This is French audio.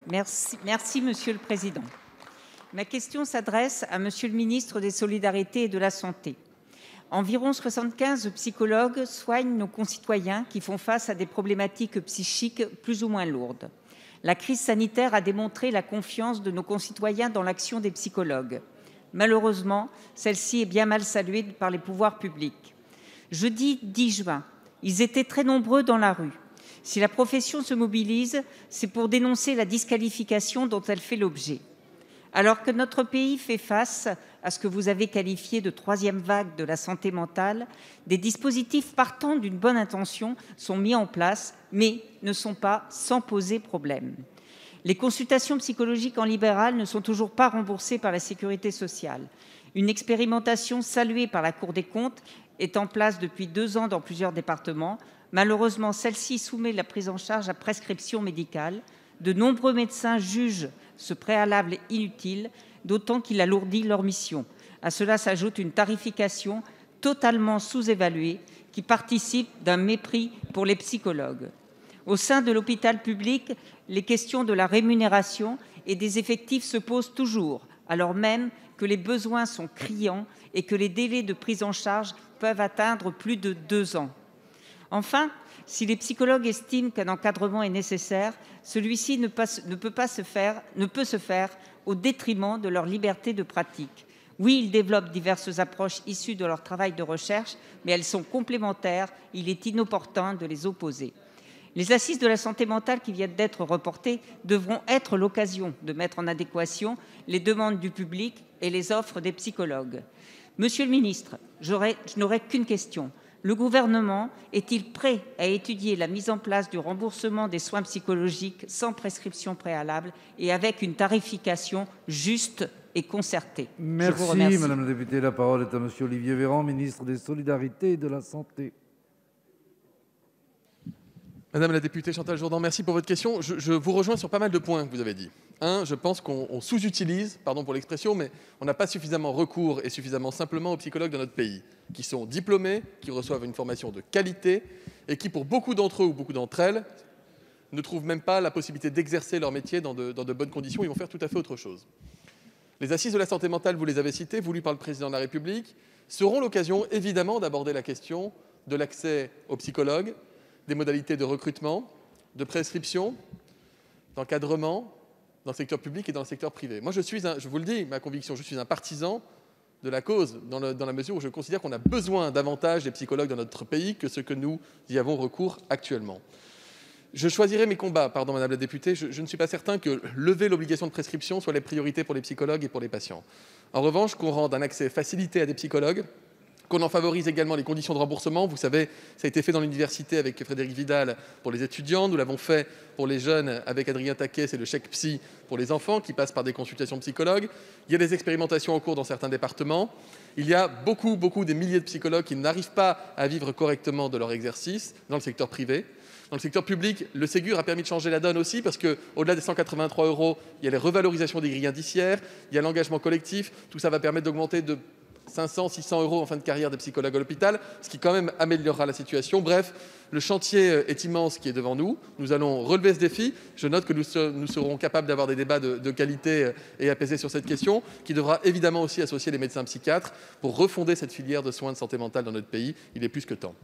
Merci Monsieur le Président. Ma question s'adresse à Monsieur le ministre des Solidarités et de la Santé. Environ 75 psychologues soignent nos concitoyens qui font face à des problématiques psychiques plus ou moins lourdes. La crise sanitaire a démontré la confiance de nos concitoyens dans l'action des psychologues. Malheureusement, celle-ci est bien mal saluée par les pouvoirs publics. Jeudi 10 juin, ils étaient très nombreux dans la rue. Si la profession se mobilise, c'est pour dénoncer la disqualification dont elle fait l'objet. Alors que notre pays fait face à ce que vous avez qualifié de troisième vague de la santé mentale, des dispositifs partant d'une bonne intention sont mis en place, mais ne sont pas sans poser problème. Les consultations psychologiques en libéral ne sont toujours pas remboursées par la sécurité sociale. Une expérimentation saluée par la Cour des comptes est en place depuis 2 ans dans plusieurs départements. Malheureusement, celle-ci soumet la prise en charge à prescription médicale. De nombreux médecins jugent ce préalable inutile, d'autant qu'il alourdit leur mission. À cela s'ajoute une tarification totalement sous-évaluée qui participe d'un mépris pour les psychologues. Au sein de l'hôpital public, les questions de la rémunération et des effectifs se posent toujours, alors même que les besoins sont criants et que les délais de prise en charge peuvent atteindre plus de 2 ans. Enfin, si les psychologues estiment qu'un encadrement est nécessaire, celui-ci ne peut se faire au détriment de leur liberté de pratique. Oui, ils développent diverses approches issues de leur travail de recherche, mais elles sont complémentaires. Il est inopportun de les opposer. Les assises de la santé mentale qui viennent d'être reportées devront être l'occasion de mettre en adéquation les demandes du public et les offres des psychologues. Monsieur le ministre, je n'aurai qu'une question. Le gouvernement est-il prêt à étudier la mise en place du remboursement des soins psychologiques sans prescription préalable et avec une tarification juste et concertée? Merci, je vous remercie. Madame la députée. La parole est à Monsieur Olivier Véran, ministre des Solidarités et de la Santé. Madame la députée Chantal Jourdan, merci pour votre question. Je vous rejoins sur pas mal de points que vous avez dit. Je pense qu'on sous-utilise, pardon pour l'expression, mais on n'a pas suffisamment recours et suffisamment simplement aux psychologues dans notre pays, qui sont diplômés, qui reçoivent une formation de qualité et qui, pour beaucoup d'entre eux ou beaucoup d'entre elles, ne trouvent même pas la possibilité d'exercer leur métier dans de bonnes conditions. Ils vont faire tout à fait autre chose. Les assises de la santé mentale, vous les avez citées, voulues par le président de la République, seront l'occasion évidemment d'aborder la question de l'accès aux psychologues, des modalités de recrutement, de prescription, d'encadrement dans le secteur public et dans le secteur privé. Moi, je vous le dis, ma conviction, je suis un partisan de la cause, dans la mesure où je considère qu'on a besoin davantage des psychologues dans notre pays que ce que nous y avons recours actuellement. Je choisirai mes combats, pardon Madame la députée, je ne suis pas certain que lever l'obligation de prescription soit la priorité pour les psychologues et pour les patients. En revanche, qu'on rende un accès facilité à des psychologues, qu'on en favorise également les conditions de remboursement. Vous savez, ça a été fait dans l'université avec Frédéric Vidal pour les étudiants. Nous l'avons fait pour les jeunes avec Adrien Taquet, c'est le chèque psy pour les enfants qui passent par des consultations psychologues. Il y a des expérimentations en cours dans certains départements. Il y a beaucoup, des milliers de psychologues qui n'arrivent pas à vivre correctement de leur exercice dans le secteur privé. Dans le secteur public, le Ségur a permis de changer la donne aussi parce qu'au-delà des 183 €, il y a les revalorisations des grilles indiciaires, il y a l'engagement collectif. Tout ça va permettre d'augmenter de 500, 600 € en fin de carrière des psychologues à l'hôpital, ce qui quand même améliorera la situation. Bref, le chantier est immense qui est devant nous. Nous allons relever ce défi. Je note que nous serons capables d'avoir des débats de qualité et apaisés sur cette question, qui devra évidemment aussi associer les médecins psychiatres pour refonder cette filière de soins de santé mentale dans notre pays. Il est plus que temps.